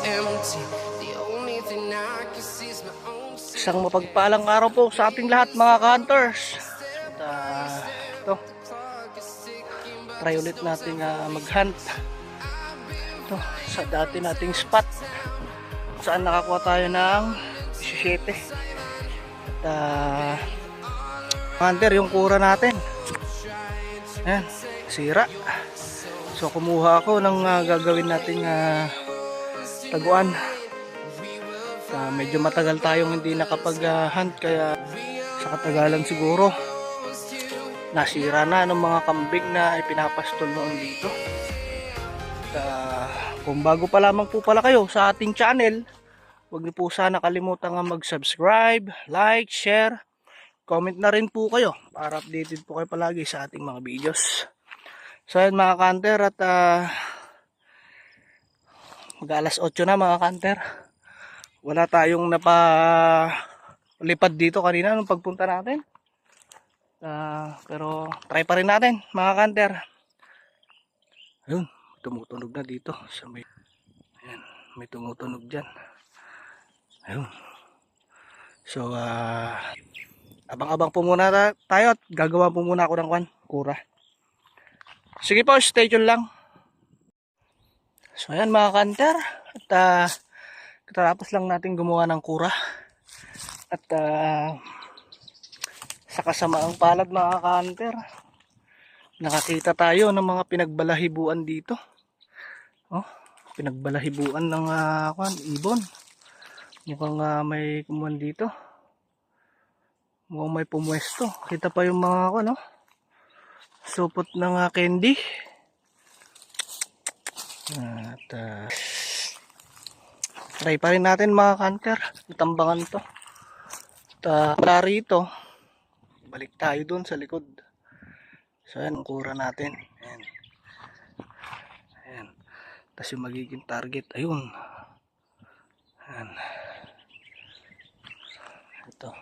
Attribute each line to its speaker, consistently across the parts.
Speaker 1: empty. The only thing I can see is my own
Speaker 2: Isang mapagpalang araw po sa ating lahat mga ka-hunters. At ito, try ulit natin mag-hunt ito, sa dati nating spot saan nakakuha tayo ng 17. At hunter yung kura natin. Ayan, sira. So kumuha ako ng gagawin nating taguan. Medyo matagal tayong hindi nakapag-hunt kaya sa katagalan siguro nasira na ng mga kambing na ipinapastol noon dito. Kung bago pa lamang po pala kayo sa ating channel, huwag niyo po sana kalimutan mag-subscribe, like, share, comment na rin po kayo para updated po kayo palagi sa ating mga videos. So ayan mga kanter, at mag alas 8 na mga kanter. Wala tayong napalipad dito kanina nung pagpunta natin. Pero try pa rin natin mga kanter. Ayun, tumutunog na dito. So, ayan, may tumutunog dyan. Ayun. So, abang-abang po muna tayo at gagawa po muna ako ng kura. Sige po, stay tuned lang. So, ayan mga kanter. At katapos lang natin gumawa ng kura. At sa kasamaang palad mga ka-hunter, nakakita tayo ng mga pinagbalahibuan dito. Oh, pinagbalahibuan ng ibon. Mukhang may kumuhan dito. Mukhang may pumwesto. Kita pa yung mga supot ng candy. At try pa rin natin mga ka-hunter. Itambangan to. At rito, balik tayo dun sa likod. So ayan ang kura natin. Ayan. Ayan. Tapos yung magiging target. Ayun. Ayan. Ito.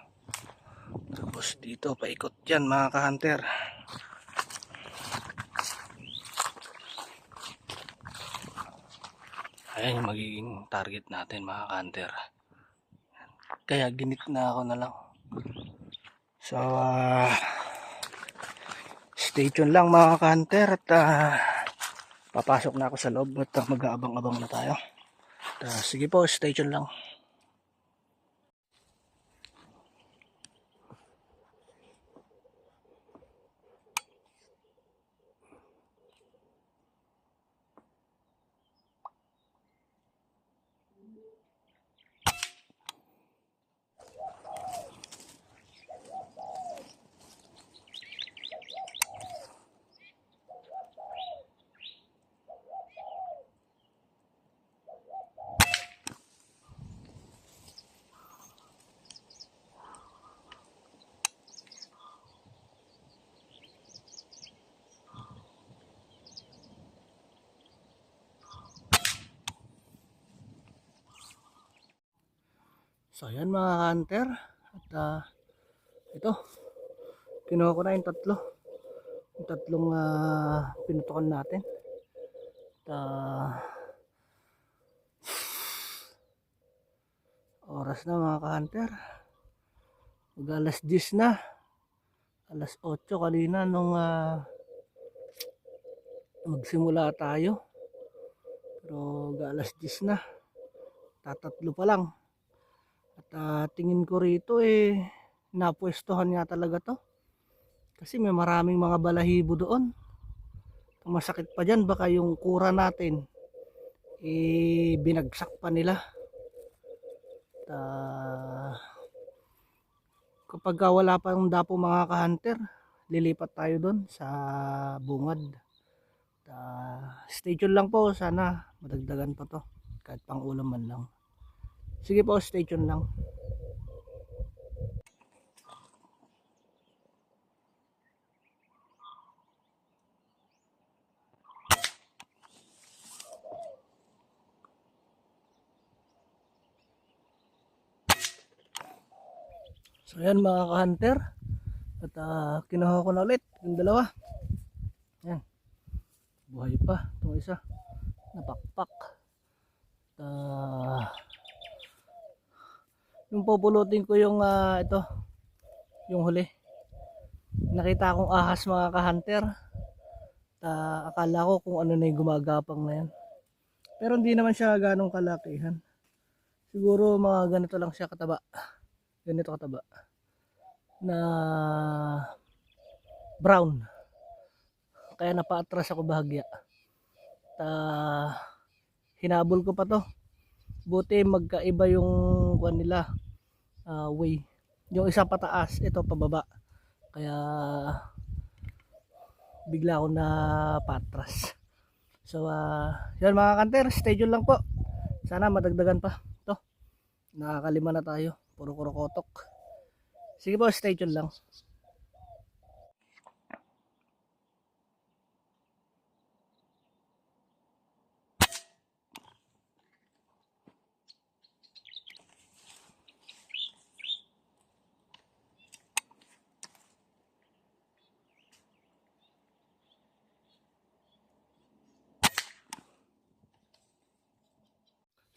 Speaker 2: Tapos dito paikot yan mga ka-hunter. Ayan yung magiging target natin mga ka-hunter. Kaya ginit na ako na lang. So stay tuned lang mga ka-hunter. At papasok na ako sa loob at mag-aabang-abang na tayo. Sige po, stay tuned lang. So ayan mga hunter, at ito, kinuha ko na yung tatlong pinutukan natin. At oras na mga ka-hunter, mag alas 10 na, alas 8 kanina nung magsimula tayo, pero alas 10 na, tatatlo pa lang. At tingin ko rito napwestohan nga talaga to. Kasi may maraming mga balahibo doon. Ang masakit pa dyan, baka yung kura natin binagsak pa nila. Kapag wala pa yung dapo mga ka-hunter, lilipat tayo doon sa bungad. Stay tuned lang po, sana madagdagan pa to kahit pang ulam man lang. Sige po, stay tuned lang. So ayan mga ka-hunter, at kinuha ko na ulit yung dalawa. Ayan, buhay pa itong isa, napakpak. pupulutin ko yung ito, yung huli. Nakita akong ahas mga ka-hunter. Akala ko kung ano na yung gumagapang na yan. Pero hindi naman siya ganong kalakihan. Siguro mga ganito lang siya kataba. Ganito kataba. Na brown. Kaya napaatras ako bahagya. Hinabol ko pa to. Buti magkaiba yung kuan nila, way. Yung isa pataas, ito pababa. Kaya bigla ako na patras. So yan mga kanter, stay tuned lang po. Sana madagdagan pa to. Nakakalima na tayo, puro kurokotok. Sige po, stay tuned lang.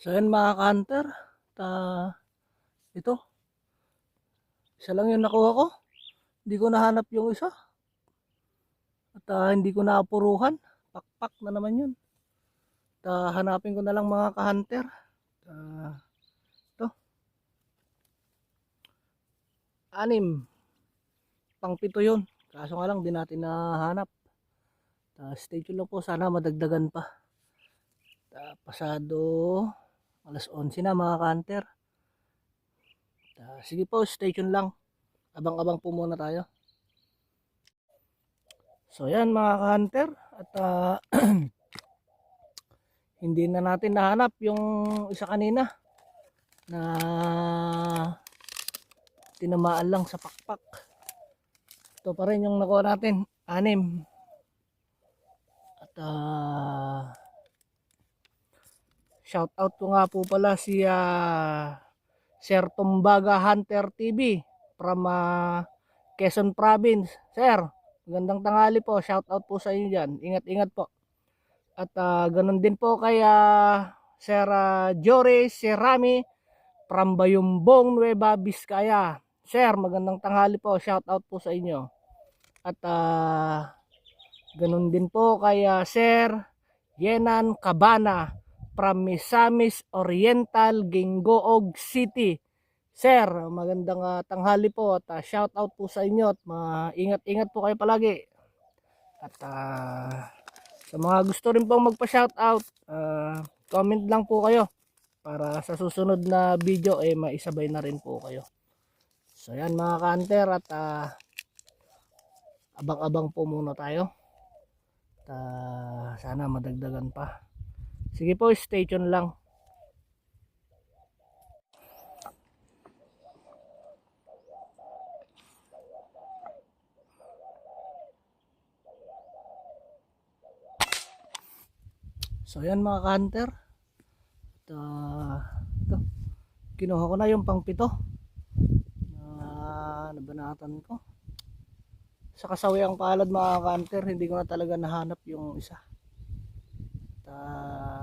Speaker 2: So yan mga ka-hunter, ito, isa lang yung nakuha ko. Hindi ko nahanap yung isa. At hindi ko naapuruhan. Pakpak na naman yun. Hanapin ko na lang mga ka-hunter. Ito. 6. Pang-7 yun. Kaso nga lang di natin nahanap. Stay tuned lang po. Sana madagdagan pa. Pasado alas 11 na mga ka-hunter. Sige po, stay tuned lang. Abang-abang po muna tayo. So yan mga ka-hunter. At hindi na natin nahanap yung isa kanina na tinamaan lang sa pakpak. Ito pa rin yung nakuha natin, 6. At shout out ko nga po pala si Sir Tumbaga Hunter TV from Quezon Province. Sir, magandang tanghali po. Shout out po sa inyo dyan. Ingat-ingat po. At ganun din po kay Sir Jory Serami from Bayumbong, Nueva Vizcaya. Sir, magandang tanghali po. Shout out po sa inyo. At ganun din po kay Sir Yenan Cabana from Misamis Oriental, Gingoog City. Sir, magandang tanghali po at shout out po sa inyo at ingat-ingat po kayo palagi. At sa mga gusto rin pong magpa-shout out, comment lang po kayo para sa susunod na video maisabay na rin po kayo. So yan mga ka-hunter at abang-abang po muna tayo. At sana madagdagan pa. Sige po, stay tuned lang. So yan mga ka-hunter. Ito, kinuha ko na yung pang-7 na nabanatan ko. Sa kasawiang palad mga ka-hunter, hindi ko na talaga nahanap yung isa.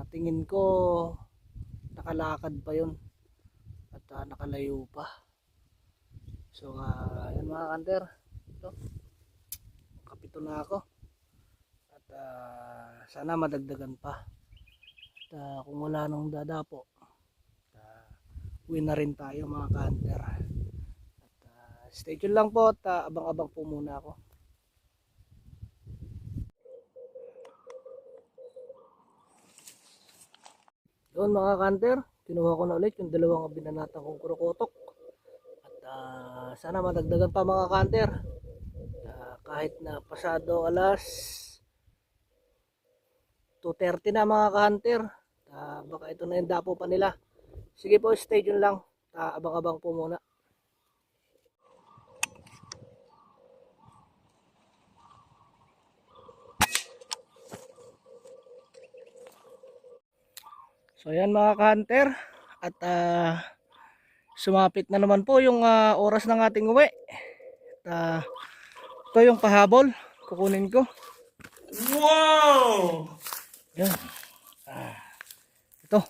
Speaker 2: Tingin ko nakalakad pa yun at nakalayo pa. So yan mga ka-hunter, ito, 7 na ako at sana madagdagan pa. At kung wala nang dadapo, win na rin tayo mga ka-hunter. At stay tuned lang po at abang-abang po muna ako. Yun mga ka-hunter, kinuha ko na ulit yung dalawang binanatang kong kurokotok. At sana madagdagan pa mga ka-hunter. Kahit na pasado alas 2:30 na mga ka-hunter, baka ito na yung dapo pa nila. Sige po, stay tuned lang. Abang-abang po muna. So yan mga ka-hunter, at sumapit na naman po yung oras ng ating uwi. At ito yung pahabol, kukunin ko. Wow! Yan. Ito.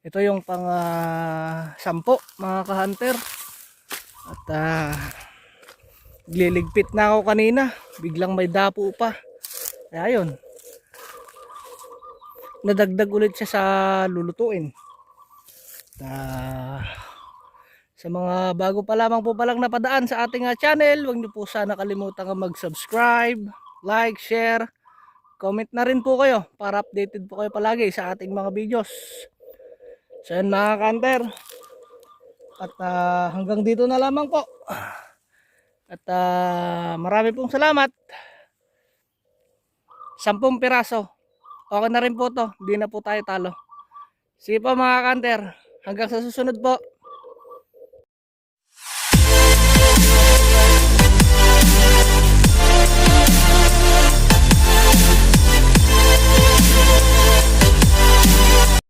Speaker 2: Ito yung pang 10 mga ka-hunter. At liligpit na ako kanina. Biglang may dapo pa. Kaya yun. Nadagdag ulit siya sa lulutuin. Sa mga bago pa lamang po palang napadaan sa ating channel, huwag niyo po sana kalimutan mag-subscribe, like, share, comment na rin po kayo para updated po kayo palagi sa ating mga videos. So yun mga ka-hunter. At hanggang dito na lamang po. At marami pong salamat. 10 piraso. Okay na rin po to. Hindi na po tayo talo. Sige po mga ka-hunter. Hanggang sa susunod po.